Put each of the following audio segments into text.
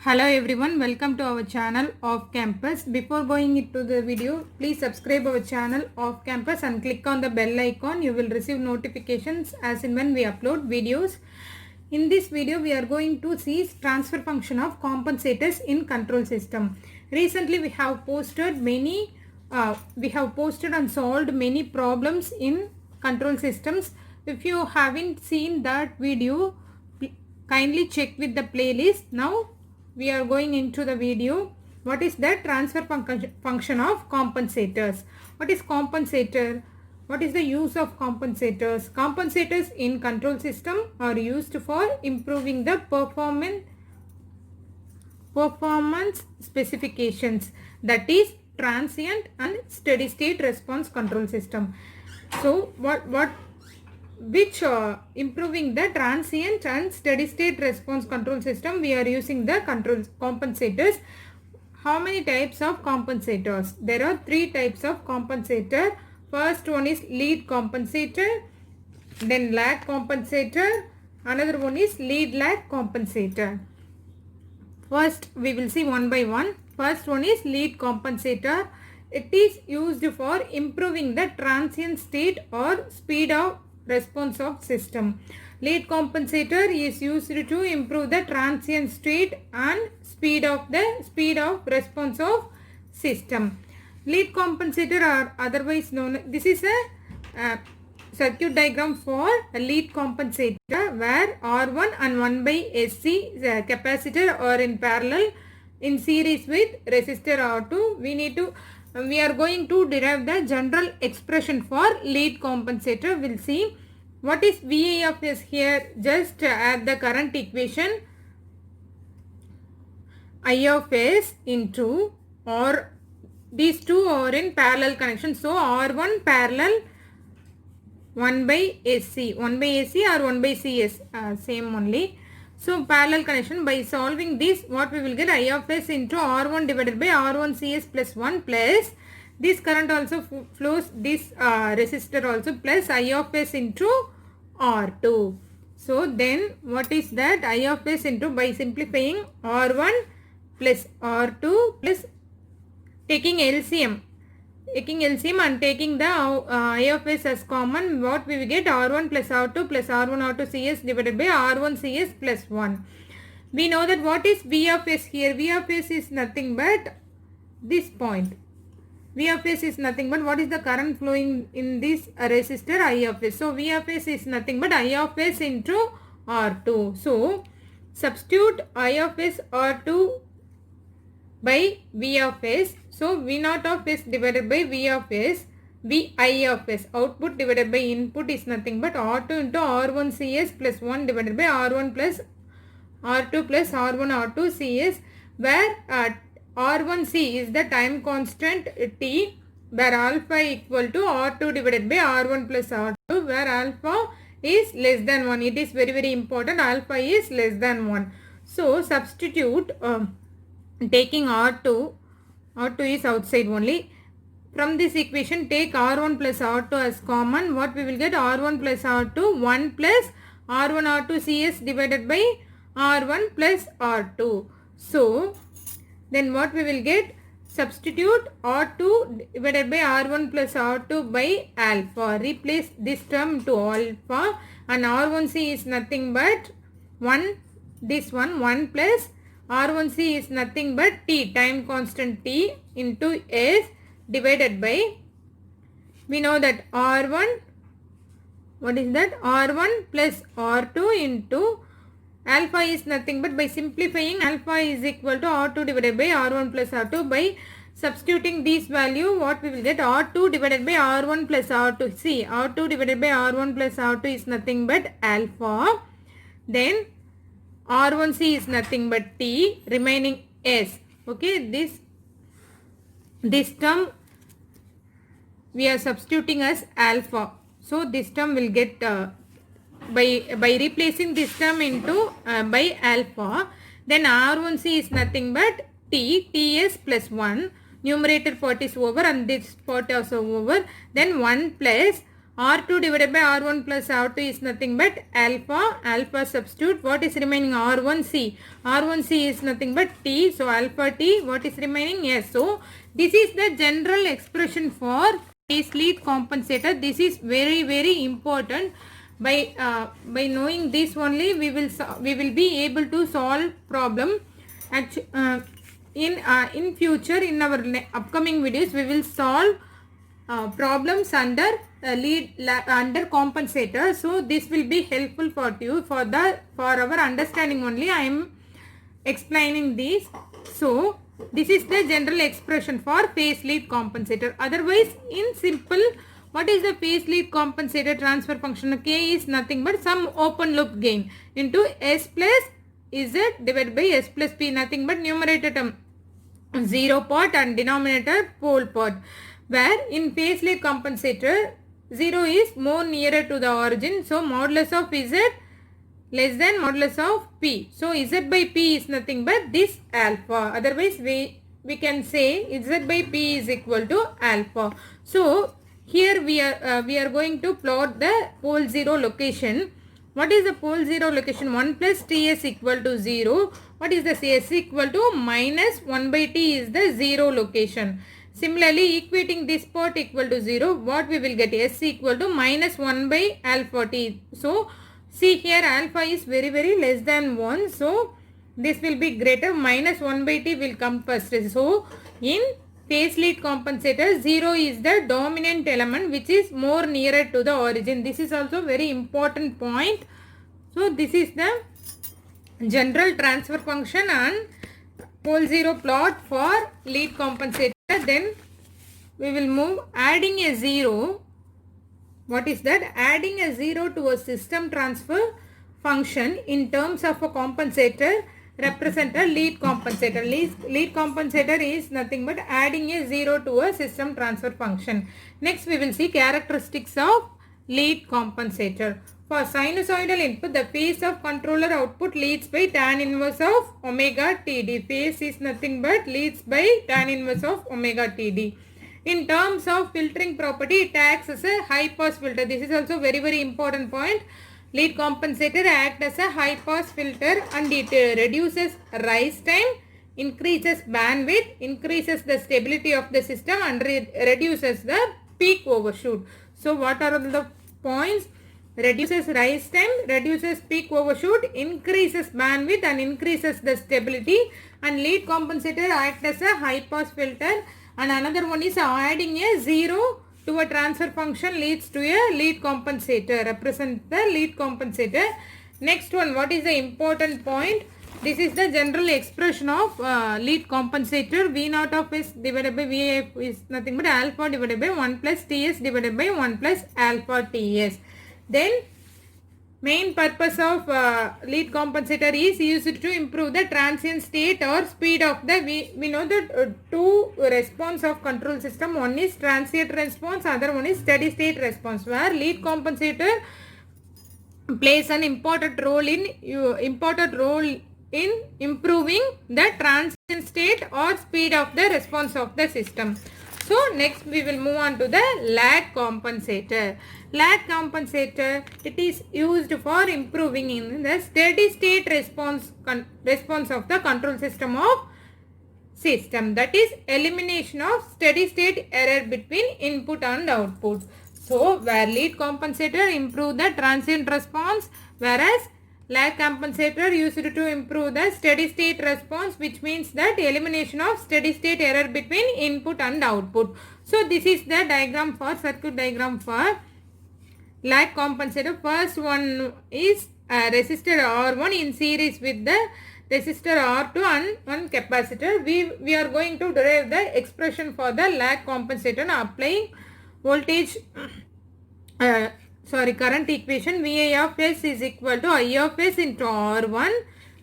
Hello everyone, welcome to our channel Off Campus. Before going into the video, please subscribe our channel Off Campus and click on the bell icon. You will receive notifications as and when we upload videos. In this video, we are going to see transfer function of compensators in control system. Recently, we have posted and solved many problems in control systems. If you haven't seen that video, kindly check with the playlist. Now we are going into the video. What is the transfer function of compensators? What is compensator? What is the use of compensators? Compensators in control system are used for improving the performance specifications, that is transient and steady state response control system. So improving the transient and steady state response control system, we are using the control compensators. How many types of compensators? There are three types of compensator. First one is lead compensator, then lag compensator, another one is lead lag compensator. First we will see one by one. First one is lead compensator. It is used for improving the transient state or speed of response of system. Lead compensator is used to improve the transient state and speed of response of system. Lead compensator are otherwise known. This is a circuit diagram for a lead compensator where R1 and 1 by SC capacitor are in parallel in series with resistor R2. We are going to derive the general expression for lead compensator. We'll see what is VI of S here. Just add the current equation, I of S into R. These two are in parallel connection. So R1 parallel 1 by SC. 1 by SC or 1 by CS. Same only. So parallel connection. By solving this, what we will get? I of S into R1 divided by R1 CS plus 1 plus this current also flows, this resistor also, plus I of S into R2. So then what is that? I of S into, by simplifying, R1 plus R2 plus taking LCM and taking the I of S as common, what we will get? R1 plus R2 plus R1 R2 CS divided by R1 CS plus 1. We know that what is V of S here? V of S is nothing but this point. V of S is nothing but what is the current flowing in this resistor? I of S. So V of S is nothing but I of S into R2. So substitute I of S R2 by V of S. So V naught of S divided by V of S, Vi of S. Output divided by input is nothing but R2 into R1 CS plus 1 divided by R1 plus R2 plus R1 R2 CS, where R1C is the time constant T, where alpha equal to R2 divided by R1 plus R2, where alpha is less than 1. It is very, very important. Alpha is less than 1. So substitute taking R2 is outside only. From this equation, take R1 plus R2 as common. What we will get? R1 plus R2, 1 plus R1 R2 CS divided by R1 plus R2. So then what we will get? Substitute R2 divided by R1 plus R2 by alpha. Replace this term to alpha, and R1C is nothing but 1. This one 1 plus R1C is nothing but T, time constant T, into S divided by, we know that R1, what is that? R1 plus R2 into alpha is nothing but, by simplifying, alpha is equal to R2 divided by R1 plus R2. By substituting this value, what we will get? R2 divided by R1 plus R2. See, R2 divided by R1 plus R2 is nothing but alpha. Then R1C is nothing but T, remaining S. Okay, this term we are substituting as alpha. So this term will get by replacing this term into by alpha, then R1C is nothing but Ts plus 1. Numerator part is over and this part also over. Then 1 plus R2 divided by R1 plus R2 is nothing but alpha. Alpha substitute. What is remaining? R1C. R1C is nothing but T. So alpha T. What is remaining? Yes. So this is the general expression for phase lead compensator. This is very important. By knowing this only, we will be able to solve problem. In future, in our upcoming videos, we will solve problems under under compensator. So this will be helpful for you for our understanding only. I am explaining this. So this is the general expression for phase lead compensator. Otherwise, in simple, what is the phase lead compensator transfer function? K is nothing but some open loop gain into S plus Z divided by S plus P, nothing but numerator term 0 part and denominator pole part, where in phase lead compensator 0 is more nearer to the origin. So modulus of Z less than modulus of P. So Z by P is nothing but this alpha. Otherwise we can say Z by P is equal to alpha. So here we are going to plot the pole 0 location. What is the pole 0 location? 1 plus Ts equal to 0. What is the S equal to? Minus 1 by T is the 0 location. Similarly, equating this part equal to 0, what we will get? S equal to minus 1 by alpha T. So see here, alpha is very less than 1. So this will be greater. Minus 1 by T will come first. So in phase lead compensator, 0 is the dominant element which is more nearer to the origin. This is also very important point. So this is the general transfer function and pole 0 plot for lead compensator. Then we will move adding a 0. What is that? Adding a 0 to a system transfer function in terms of a compensator represent a lead compensator. Lead compensator is nothing but adding a 0 to a system transfer function. Next we will see characteristics of lead compensator. For sinusoidal input, the phase of controller output leads by tan inverse of omega TD. Phase is nothing but leads by tan inverse of omega TD. In terms of filtering property, it acts as a high pass filter. This is also very important point. Lead compensator acts as a high pass filter and it reduces rise time, increases bandwidth, increases the stability of the system and reduces the peak overshoot. So what are the points? Reduces rise time, reduces peak overshoot, increases bandwidth and increases the stability, and lead compensator acts as a high pass filter. And another one is adding a 0 to a transfer function leads to a lead compensator, represent the lead compensator. Next one, what is the important point? This is the general expression of lead compensator. V naught of S divided by VAF is nothing but alpha divided by 1 plus Ts divided by 1 plus alpha Ts. Then main purpose of lead compensator is used to improve the transient state or speed of the, we know that two response of control system. One is transient response, other one is steady state response, where lead compensator plays an important role in improving the transient state or speed of the response of the system. So next we will move on to the lag compensator. Lag compensator, it is used for improving in the steady state response of the control system of system. That is elimination of steady state error between input and output. So where lead compensator improve the transient response, whereas lag compensator used to improve the steady state response, which means that elimination of steady state error between input and output. So this is the diagram for circuit diagram for lag compensator. First one is resistor R1 in series with the resistor R2 and one capacitor. We are going to derive the expression for the lag compensator applying voltage current equation. VI of S is equal to I of S into R1.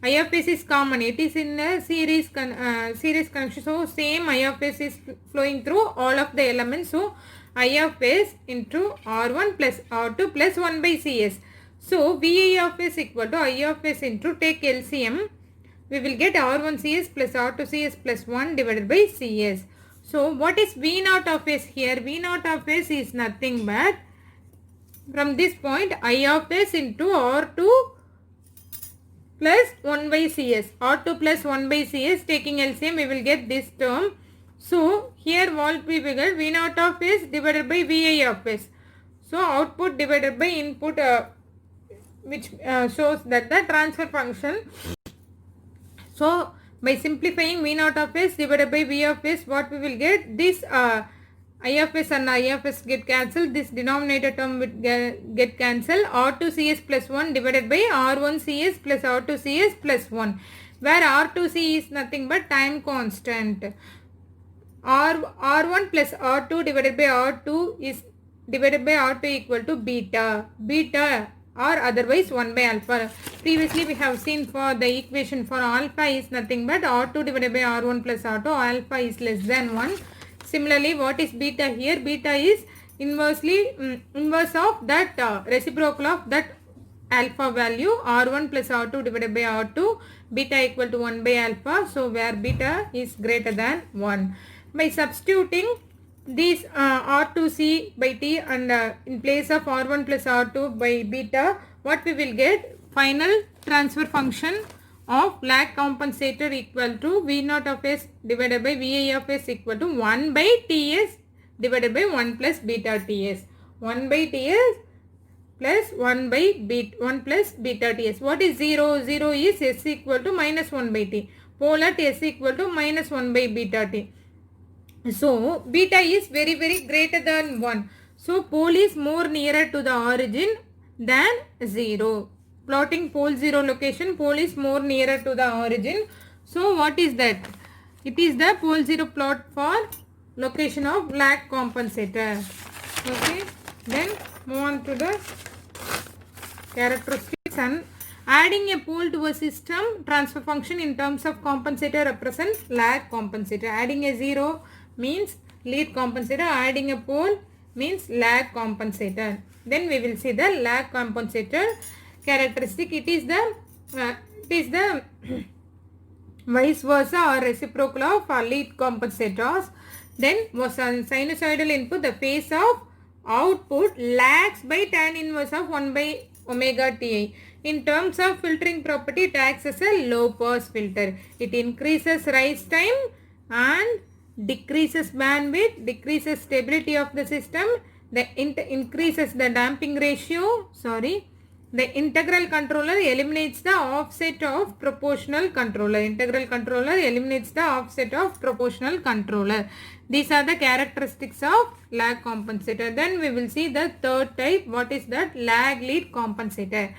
I of S is common. It is in a series connection. So same I of S is flowing through all of the elements. So I of S into R1 plus R2 plus 1 by Cs. So VI of S equal to I of S into, take LCM, we will get R1 Cs plus R2 Cs plus 1 divided by Cs. So what is V naught of S here? V naught of S is nothing but from this point I of s into R2 plus 1 by Cs. R2 plus 1 by Cs, taking LCM we will get this term. So here what we will get V naught of S divided by Vi of S. So output divided by input which shows that the transfer function. So by simplifying V naught of S divided by V of S, what we will get? This I of S and I of S get cancelled. This denominator term will get cancelled. R2CS plus 1 divided by R1CS plus R2CS plus 1. Where R2C is nothing but time constant. R1 plus R2 divided by R2 is divided by R2 equal to beta. Beta or otherwise 1 by alpha. Previously we have seen for the equation for alpha is nothing but R2 divided by R1 plus R2. Alpha is less than 1. Similarly, what is beta here? Beta is inverse of that reciprocal of that alpha value R1 plus R2 divided by R2. Beta equal to 1 by alpha. So where beta is greater than 1. By substituting these R2C by T and in place of R1 plus R2 by beta, what we will get? Final transfer function of lag compensator equal to V naught of S divided by Vi of S equal to 1 by Ts divided by 1 plus beta Ts. 1 by Ts plus 1 by beta 1 plus beta Ts. What is 0? 0 is S equal to minus 1 by T. Pole at S equal to minus 1 by beta T. So beta is very greater than 1. So pole is more nearer to the origin than 0. Plotting pole 0 location, pole is more nearer to the origin. So what is that? It is the pole 0 plot for location of lag compensator. Okay. Then move on to the characteristics. And adding a pole to a system transfer function in terms of compensator represents lag compensator. Adding a 0 means lead compensator. Adding a pole means lag compensator. Then we will see the lag compensator characteristic. It is the vice versa or reciprocal of lead compensators. Then was sinusoidal input, the phase of output lags by tan inverse of 1 by omega Ti. In terms of filtering property, it acts as a low pass filter. It increases rise time and decreases bandwidth, decreases stability of the system, increases the damping ratio. The integral controller eliminates the offset of proportional controller. Integral controller eliminates the offset of proportional controller. These are the characteristics of lag compensator. Then we will see the third type. What is that? Lag lead compensator.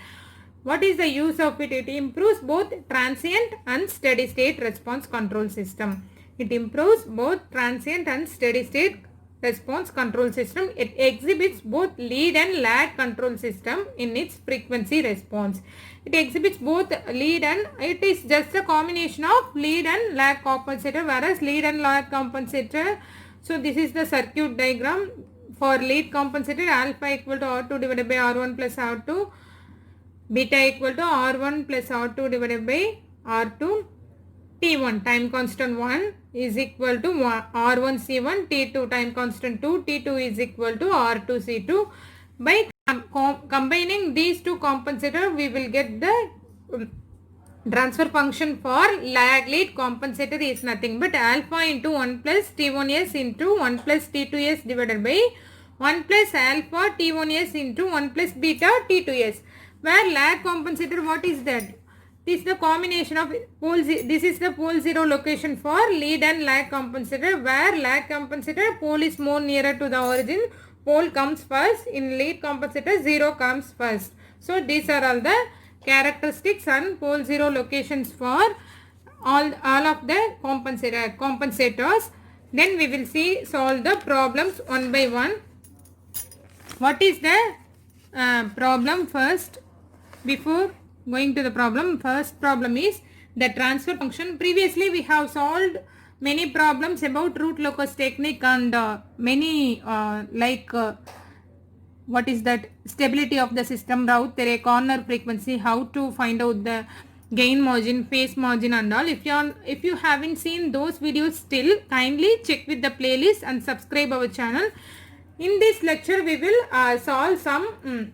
What is the use of it? It improves both transient and steady state response control system. It improves both transient and steady state response control system. It exhibits both lead and lag control system in its frequency response. It exhibits both lead and it is just a combination of lead and lag compensator, whereas lead and lag compensator. So this is the circuit diagram for lead compensator. Alpha equal to R2 divided by R1 plus R2. Beta equal to R1 plus R2 divided by R2. T1 time constant 1 is equal to R1 C1, T2 time constant 2, T2 is equal to R2 C2. By combining these two compensators, we will get the transfer function for lag lead compensator is nothing but alpha into 1 plus T1s into 1 plus T2s divided by 1 plus alpha T1s into 1 plus beta T2s. Where lag compensator, what is that? This is the combination of poles. This is the pole 0 location for lead and lag compensator, where lag compensator pole is more nearer to the origin. Pole comes first. In lead compensator 0 comes first. So these are all the characteristics and pole 0 locations for all of the compensators. Then we will solve the problems one by one. What is the problem first? Before going to the problem, first problem is the transfer function. Previously we have solved many problems about root locus technique and many what is that, stability of the system, route theory, corner frequency, how to find out the gain margin, phase margin and all. If you haven't seen those videos still, kindly check with the playlist and subscribe our channel. In this lecture, we will solve some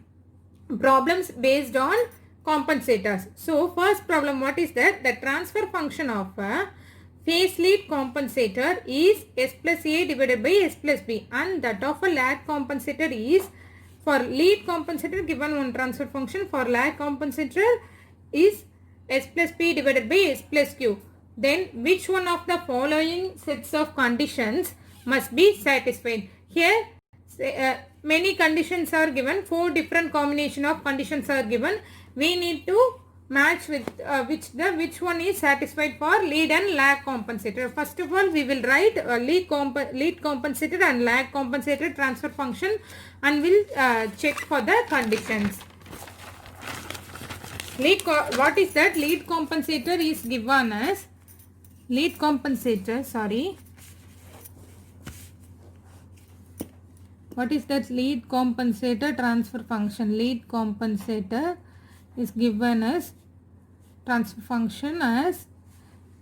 problems based on compensators. So, first problem, what is that? The transfer function of a phase lead compensator is S plus A divided by S plus B, and that of a lag compensator is, for lead compensator given one transfer function, for lag compensator is S plus P divided by S plus Q. Then which one of the following sets of conditions must be satisfied? Here many conditions are given, 4 different combination of conditions are given. We need to match with which one is satisfied for lead and lag compensator. First of all, we will write lead compensator and lag compensator transfer function, and we'll check for the conditions. What is that? Lead compensator is given as lead compensator, sorry. What is that? Lead compensator transfer function. Lead compensator is given as transfer function as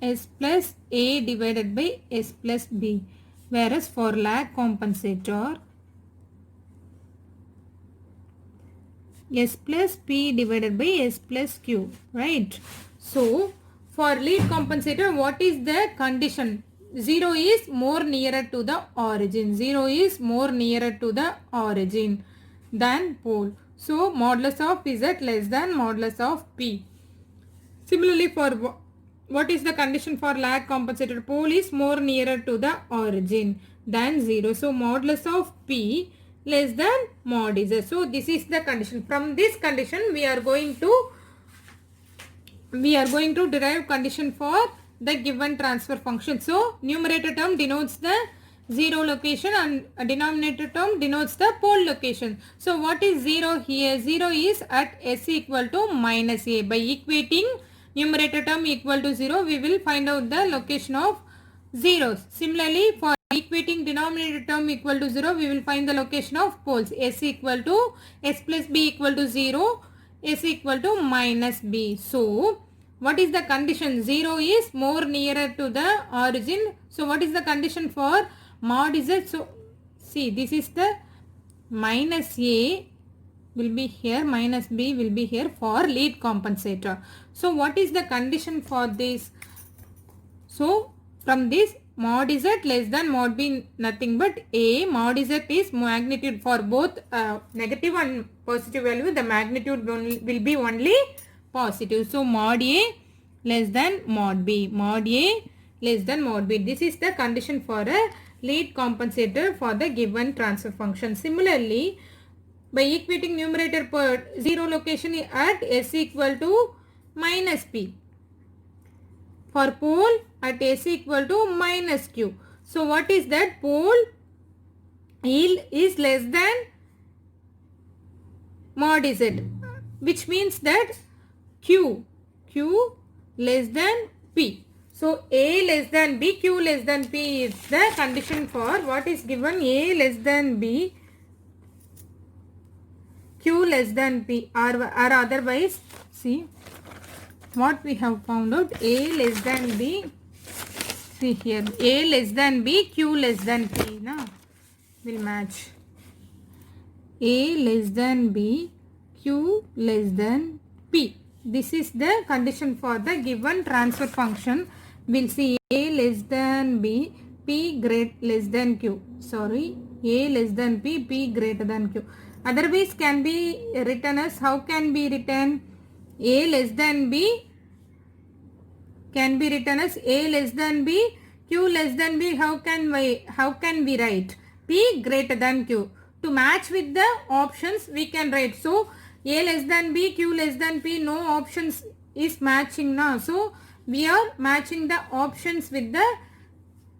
S plus A divided by S plus B. Whereas for lag compensator, S plus P divided by S plus Q. Right? So, for lead compensator, what is the condition? 0 is more nearer to the origin. 0 is more nearer to the origin than pole. So, modulus of Z less than modulus of P. Similarly, for what is the condition for lag compensator? Pole is more nearer to the origin than 0. So, modulus of P less than mod Z. So, this is the condition. From this condition, we are going to derive condition for the given transfer function. So, numerator term denotes the 0 location and denominator term denotes the pole location. So, what is 0 here? 0 is at S equal to minus A. By equating numerator term equal to 0, we will find out the location of zeros. Similarly, for equating denominator term equal to 0, we will find the location of poles. S equal to S plus B equal to 0, S equal to minus B. So, what is the condition? 0 is more nearer to the origin. So, what is the condition for mod Z? So, see, this is the minus A will be here, minus B will be here for lead compensator. So, what is the condition for this? So, from this, mod Z less than mod B nothing but A. Mod Z is magnitude for both negative and positive value. The magnitude will be only positive. So, mod A less than mod B. Mod A less than mod B. This is the condition for a lead compensator for the given transfer function. Similarly, by equating numerator per 0 location at S equal to minus P. For pole at S equal to minus Q. So, what is that? Pole yield is less than mod Z, which means that Q less than P. So, A less than B, Q less than P is the condition for what is given. A less than B, Q less than P, or otherwise, see what we have found out. A less than B, see here, A less than B, Q less than P, now will match. A less than B, Q less than P. This is the condition for the given transfer function. We'll see A less than B, P less than Q. Sorry, A less than P, P greater than Q. Otherwise can be written as, how can be written? A less than B can be written as A less than B, Q less than B. How can we write? P greater than Q. To match with the options, we can write. So, A less than B, Q less than P, no options is matching now. So, we are matching the options with the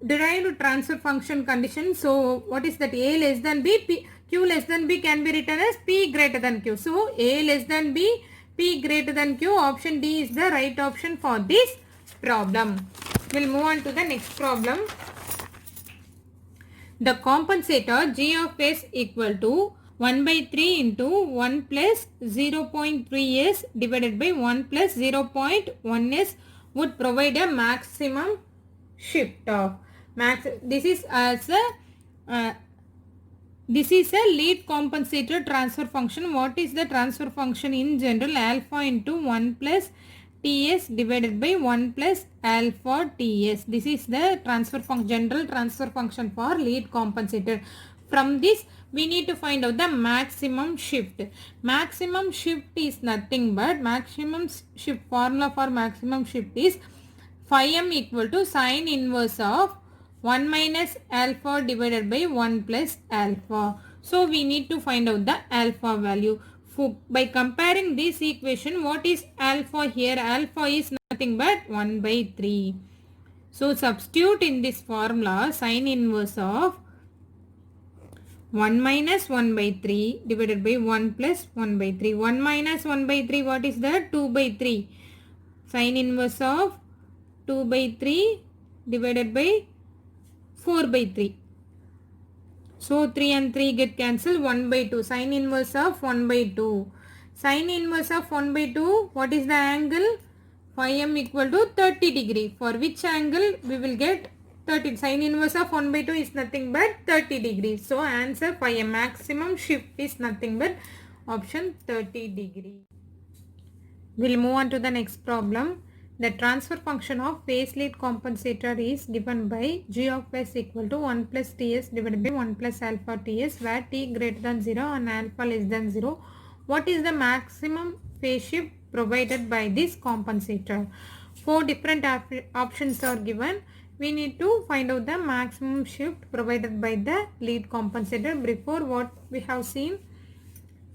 derived transfer function condition. So, what is that? A less than B, Q less than B can be written as P greater than Q. So, A less than B, P greater than Q. Option D is the right option for this problem. We'll move on to the next problem. The compensator G of S equal to 1 by 3 into 1 plus 0.3s divided by 1 plus 0.1s would provide a maximum shift of. This is as a This is a lead compensator transfer function. What is the transfer function in general? Alpha into 1 plus Ts divided by 1 plus alpha Ts. This is the general transfer function for lead compensator. From this, we need to find out the maximum shift. Maximum shift is nothing but formula for maximum shift is phi m equal to sine inverse of 1 minus alpha divided by 1 plus alpha. So we need to find out the alpha value. By comparing this equation, what is alpha here? Alpha is nothing but 1 by 3. So substitute in this formula sine inverse of 1 minus 1 by 3 divided by 1 plus 1 by 3. 1 minus 1 by 3, what is that? 2 by 3. Sine inverse of 2 by 3 divided by 4 by 3. So 3 and 3 get cancelled. 1 by 2. Sine inverse of 1 by 2. Sine inverse of 1 by 2. What is the angle? Phi m equal to 30 degree. For which angle we will get 30. Sine inverse of 1 by 2 is nothing but 30 degrees. So answer phi m. Maximum shift is nothing but option 30 degree. We'll move on to the next problem. The transfer function of phase lead compensator is given by g of s equal to 1 plus ts divided by 1 plus alpha ts, where t greater than 0 and alpha less than 0. What is the maximum phase shift provided by this compensator? 4 different options are given. We need to find out the maximum shift provided by the lead compensator. Before, what we have seen,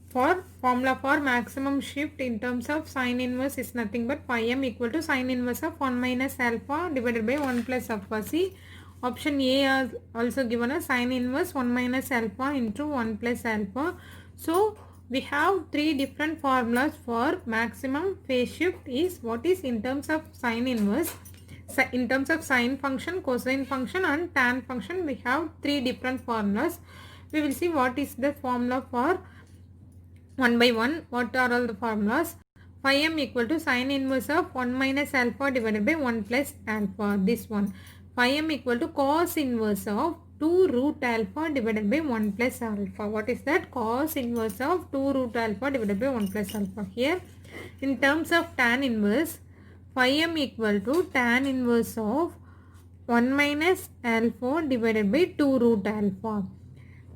for formula for maximum shift in terms of sine inverse is nothing but phi m equal to sine inverse of 1 minus alpha divided by 1 plus alpha. See, option A is also given a sine inverse 1 minus alpha into 1 plus alpha. So we have 3 different formulas for maximum phase shift. Is what is in terms of sine inverse, in terms of sine function, cosine function and tan function. We have 3 different formulas. We will see what is the formula for one by one. What are all the formulas? Phi m equal to sine inverse of 1 minus alpha divided by 1 plus alpha. This one. Phi m equal to cos inverse of 2 root alpha divided by 1 plus alpha. What is that? Cos inverse of 2 root alpha divided by 1 plus alpha. Here, in terms of tan inverse, phi m equal to tan inverse of 1 minus alpha divided by 2 root alpha.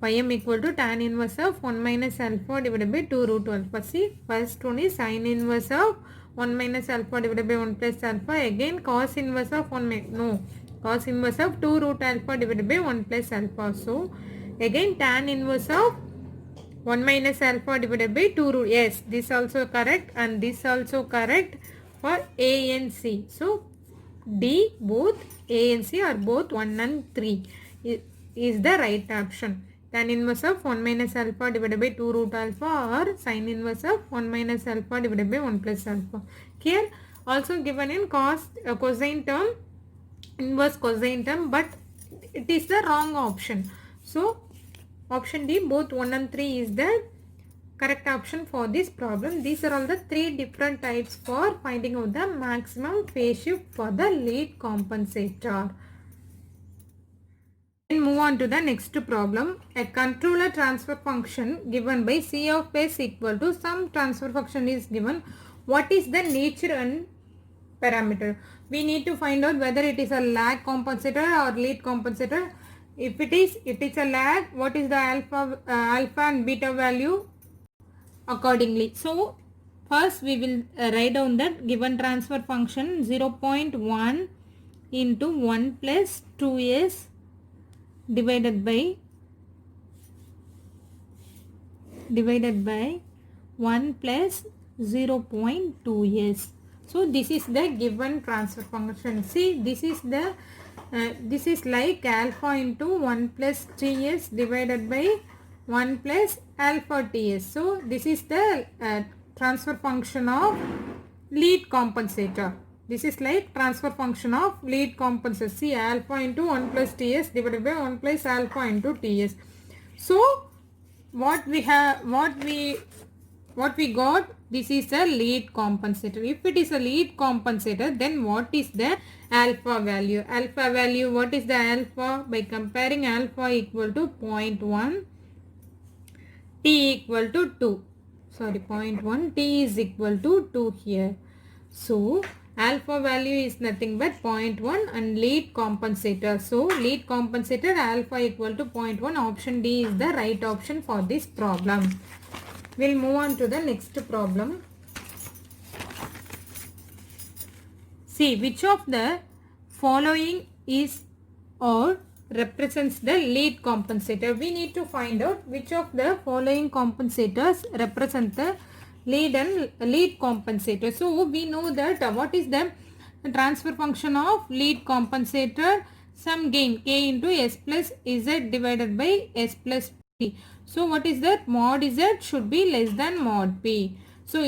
Phi m equal to tan inverse of 1 minus alpha divided by 2 root alpha. See, first one is sine inverse of 1 minus alpha divided by 1 plus alpha. Again, cos inverse of cos inverse of 2 root alpha divided by 1 plus alpha. So, again tan inverse of 1 minus alpha divided by 2 root. Yes, this also correct and this also correct for A and C. So, D, both A and C are both 1 and 3 is the right option. Tan inverse of 1 minus alpha divided by 2 root alpha or sine inverse of 1 minus alpha divided by 1 plus alpha. Here also given in cosine term, inverse cosine term, but it is the wrong option. So option D, both 1 and 3 is the correct option for this problem. These are all the 3 different types for finding out the maximum phase shift for the lead compensator. Move on to the next problem. A controller transfer function given by C of S equal to some transfer function is given. What is the nature and parameter? We need to find out whether it is a lag compensator or lead compensator. If it's a lag, what is the alpha and beta value accordingly. So first we will write down that given transfer function 0.1 into 1 plus 2s divided by 1 plus 0.2s. So this is the given transfer function. See, this is the this is like alpha into 1 plus ts divided by 1 plus alpha ts. So this is the transfer function of lead compensator. This is like transfer function of lead compensator. See, alpha into 1 plus ts divided by 1 plus alpha into ts. So what we got, this is a lead compensator. If it is a lead compensator, then what is the alpha value? Alpha value, what is the alpha? By comparing alpha equal to 0.1 t equal to 2. Sorry, 0.1, t is equal to 2 here. So, alpha value is nothing but 0.1 and lead compensator. So, lead compensator alpha equal to 0.1. Option D is the right option for this problem. We'll move on to the next problem. See, which of the following is or represents the lead compensator? We need to find out which of the following compensators represent the lead and lead compensator. So we know that what is the transfer function of lead compensator? Some gain k into s plus z divided by s plus p. So what is that? Mod z should be less than mod p. So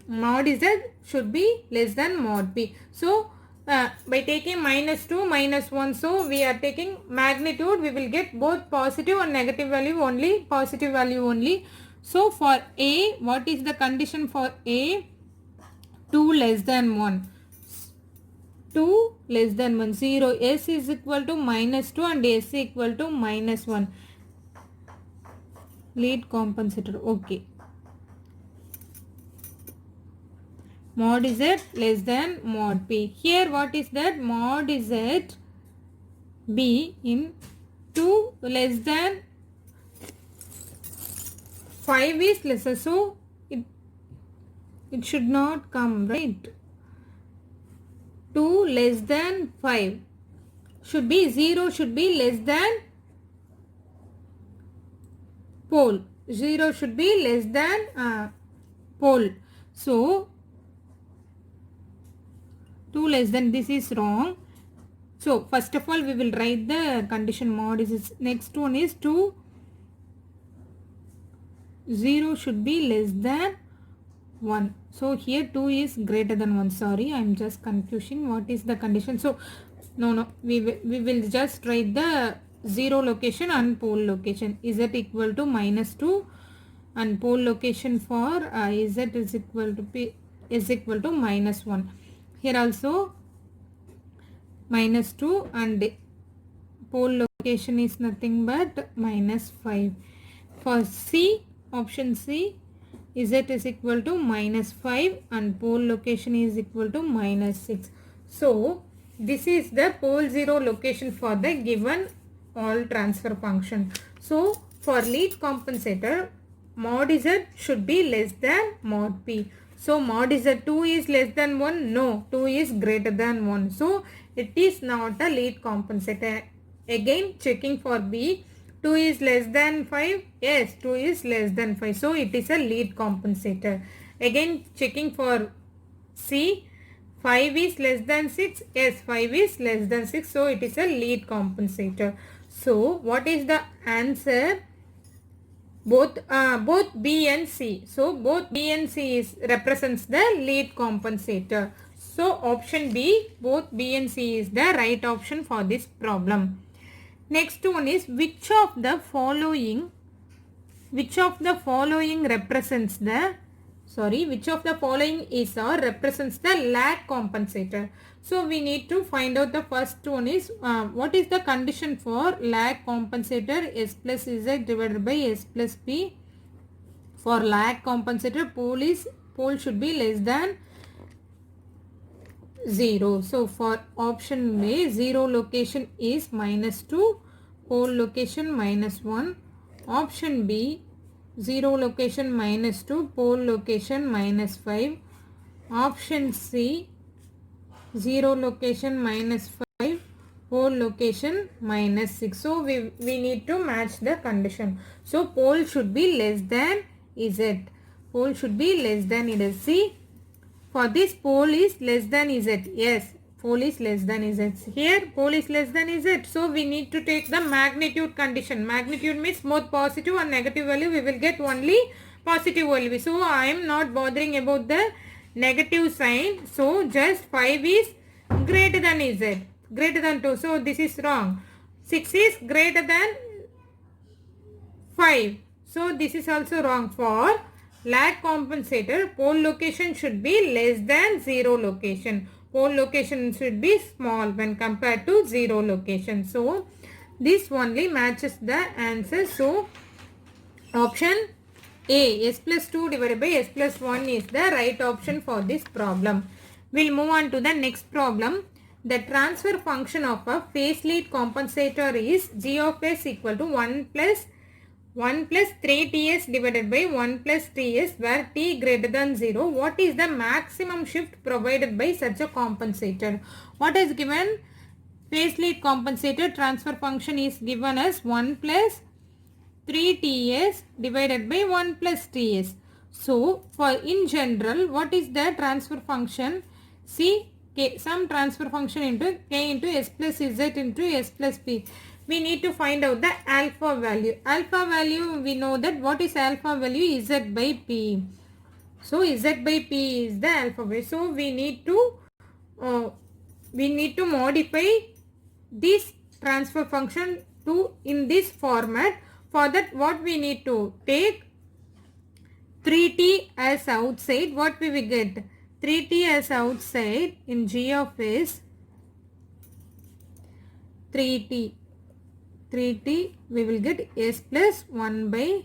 mod z should be less than mod p. So by taking minus 2 minus 1, so we are taking magnitude, we will get both positive and negative value only, positive value only. So for A, what is the condition for A? 2 less than 1. 2 less than 1. 0. S is equal to minus 2 and S equal to minus 1. Lead compensator. Okay. Mod z less than mod p. Here what is that? Mod z b in 2 less than 5 is lesser. So it should not come, right? 2 less than 5 should be 0 should be less than pole. 0 should be less than pole. So 2 less than, this is wrong. So first of all we will write the condition mod is. Next one is 2, 0 should be less than 1. So here 2 is greater than 1. Sorry, I am just confusing what is the condition. So no, we will just write the 0 location and pole location. Z equal to minus 2 and pole location for Z is equal to P is equal to minus 1. Here also minus 2 and pole location is nothing but minus 5. For C, option C, Z is equal to minus 5 and pole location is equal to minus 6. So this is the pole 0 location for the given all transfer function. So for lead compensator, mod Z should be less than mod P. So mod Z 2 is less than 1? No, 2 is greater than 1. So it is not a lead compensator. Again checking for B, 2 is less than 5? Yes, 2 is less than 5. So it is a lead compensator. Again checking for C, 5 is less than 6? Yes, 5 is less than 6. So it is a lead compensator. So what is the answer? Both B and C. So both B and C represents the lead compensator. So option B, both B and C is the right option for this problem. Next one is which of the following represents the which of the following is or represents the lag compensator. So we need to find out the first one is what is the condition for lag compensator? S plus Z divided by S plus P. For lag compensator, pole should be less than 0. So for option A, 0 location is minus 2, pole location minus 1. Option B, 0 location minus 2, pole location minus 5. Option C, 0 location minus 5, pole location minus 6. So we need to match the condition. So pole should be less than Z. Pole should be less than Z. See, for this pole is less than Z. Yes, pole is less than Z. Here pole is less than Z. So we need to take the magnitude condition. Magnitude means both positive and negative value. We will get only positive value. So I am not bothering about the negative sign. So just 5 is greater than Z. Greater than 2. So this is wrong. 6 is greater than 5. So this is also wrong. For lag compensator, pole location should be less than 0 location. Pole location should be small when compared to 0 location. So this only matches the answer. So Option A, s plus 2 divided by s plus 1 is the right option for this problem. We'll move on to the next problem. The transfer function of a phase lead compensator is g of s equal to 1 plus 3ts divided by 1 plus ts where t greater than 0. What is the maximum shift provided by such a compensator? What is given? Phase lead compensator transfer function is given as 1 plus 3ts divided by 1 plus ts. So, for in general, what is the transfer function? See, k, some transfer function into k into s plus z into s plus p. We need to find out the alpha value. Alpha value, we know that what is alpha value? Z by p. So, z by p is the alpha value. So, we need to modify this transfer function to in this format. For that, what we need to take 3t as outside. What we will get? 3t as outside in g of s. 3t we will get s plus 1 by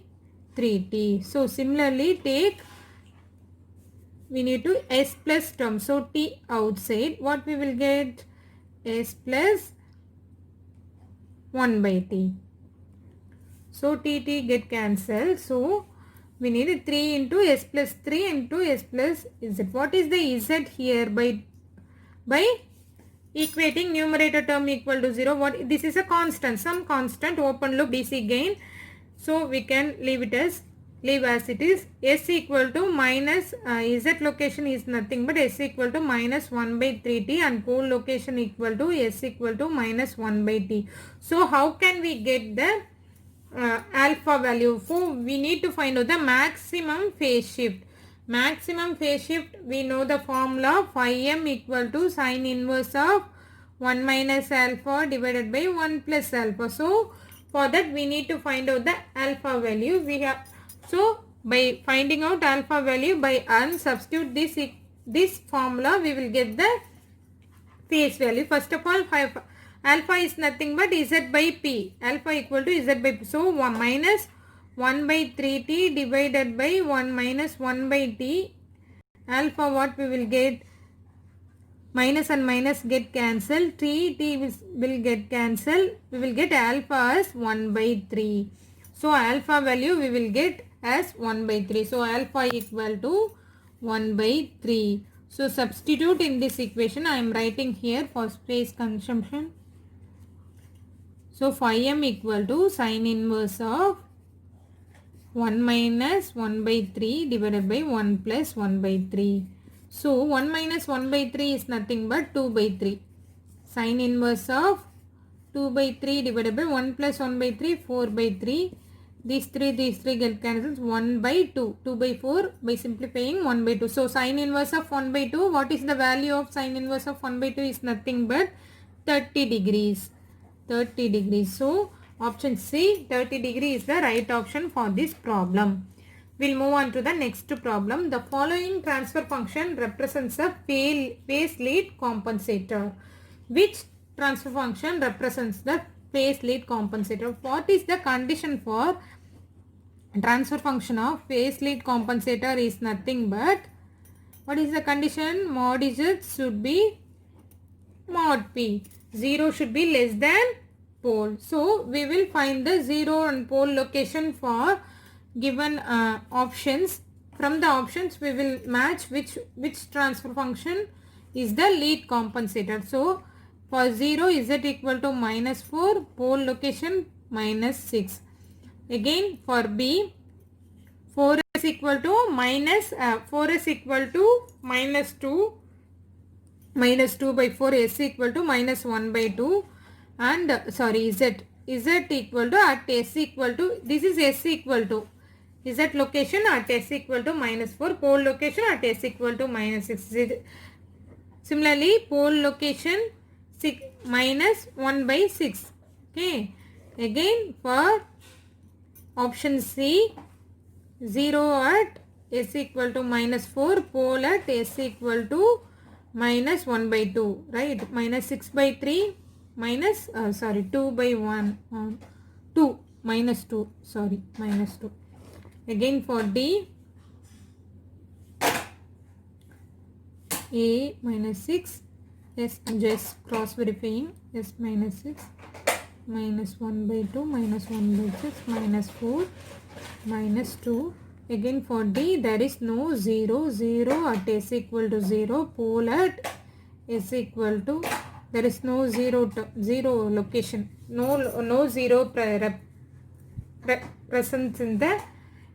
3t. So similarly take, we need to s plus term. So t outside, what we will get? S plus 1 by t. So t get cancelled. So we need 3 into s plus 3 into s plus z. What is the z here? By equating numerator term equal to 0. What this is a constant, some constant open loop DC gain. So we can leave as it is. S equal to minus z location is nothing but s equal to minus 1 by 3t and pole location equal to s equal to minus 1 by t. So how can we get the alpha value? So we need to find out the maximum phase shift. Maximum phase shift, we know the formula phi m equal to sine inverse of 1 minus alpha divided by 1 plus alpha. So for that we need to find out the alpha value. We have, so by finding out alpha value, by substitute this formula, we will get the phase value. First of all, alpha is nothing but z by p. Alpha equal to z by p. So 1 minus 1 by 3t divided by 1 minus 1 by t. Alpha, what we will get? Minus and minus get cancelled. T will get cancelled. We will get alpha as 1 by 3. So alpha value we will get as 1 by 3. So alpha equal to 1 by 3. So substitute in this equation. I am writing here for space consumption. So phi m equal to sine inverse of 1 minus 1 by 3 divided by 1 plus 1 by 3. So 1 minus 1 by 3 is nothing but 2 by 3. Sine inverse of 2 by 3 divided by 1 plus 1 by 3, 4 by 3. These three get cancelled. 1 by 2. 2 by 4 by simplifying 1 by 2. So sine inverse of 1 by 2. What is the value of sine inverse of 1 by 2 is nothing but 30 degrees. 30 degrees. So option C, 30 degree is the right option for this problem. We'll move on to the next problem. The following transfer function represents a phase lead compensator. Which transfer function represents the phase lead compensator? What is the condition for transfer function of phase lead compensator is nothing but, what is the condition? Mod z should be mod p. 0 should be less than pole. So we will find the 0 and pole location for given options. From the options we will match which transfer function is the lead compensator. So for 0 z equal to minus 4, pole location minus 6. Again for B, 4s equal to minus 4s equal to minus 2, minus 2 by 4, s equal to minus 1 by 2, and sorry, z equal to at s equal to, this is s equal to, z location at s equal to minus 4, pole location at s equal to minus 6. Similarly, pole location minus 1 by 6. Okay. Again for option C, 0 at s equal to minus 4, pole at s equal to minus 1 by 2, right? Minus 6 by 3, minus 2 by 1, 2, minus 2, sorry, minus 2. Again for D, A minus 6, yes, just cross verifying, yes, minus 6, minus 1 by 2, minus 1 by 6, minus 4, minus 2. Again for D, there is no 0, 0 at S equal to 0, pole at S equal to, there is no 0 location, no 0 presence in the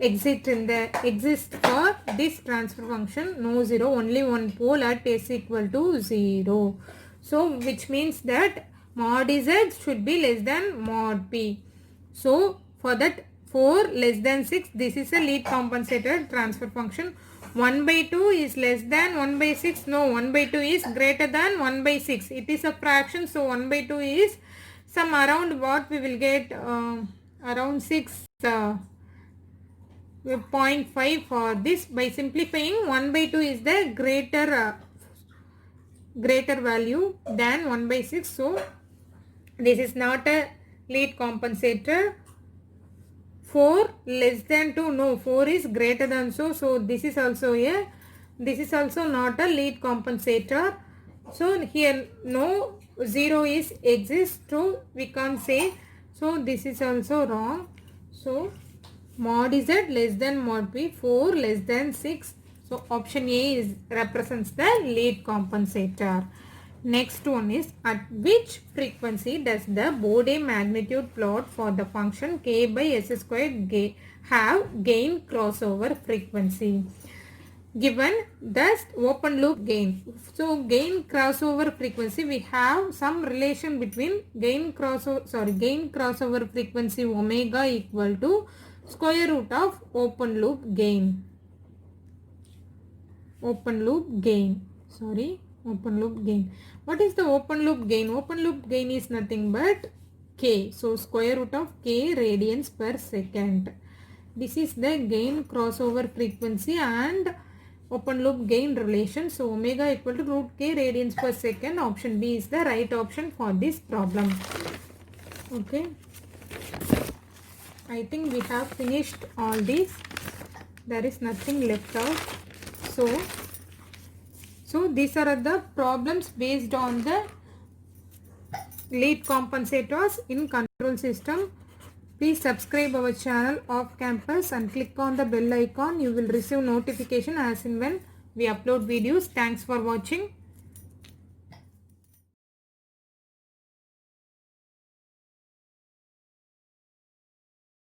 exist for this transfer function, no 0, only one pole at S equal to 0. So which means that mod Z should be less than mod P. So for that 4 less than 6, this is a lead compensator transfer function. 1 by 2 is less than 1 by 6. No, 1 by 2 is greater than 1 by 6. It is a fraction, so 1 by 2 is some around what we will get, around 6, 0.5 for this. By simplifying, 1 by 2 is the greater value than 1 by 6. So this is not a lead compensator. 4 less than 2, no, 4 is greater than, so this is also not a lead compensator. So here no 0 is exists, so we can't say, so this is also wrong. So mod Z less than mod P, 4 less than 6. So option A represents the lead compensator. Next one is, at which frequency does the Bode magnitude plot for the function k by s squared have gain crossover frequency? Given thus open loop gain. So gain crossover frequency, we have some relation between gain crossover frequency omega equal to square root of open loop gain. Open loop gain. What is the open loop gain? Open loop gain is nothing but k. So square root of k radians per second. This is the gain crossover frequency and open loop gain relation. So omega equal to root k radians per second. Option B is the right option for this problem. Okay. I think we have finished all these. There is nothing left out. So these are the problems based on the lead compensators in control system. Please subscribe our channel Off Campus and click on the bell icon. You will receive notification as and when we upload videos. Thanks for watching.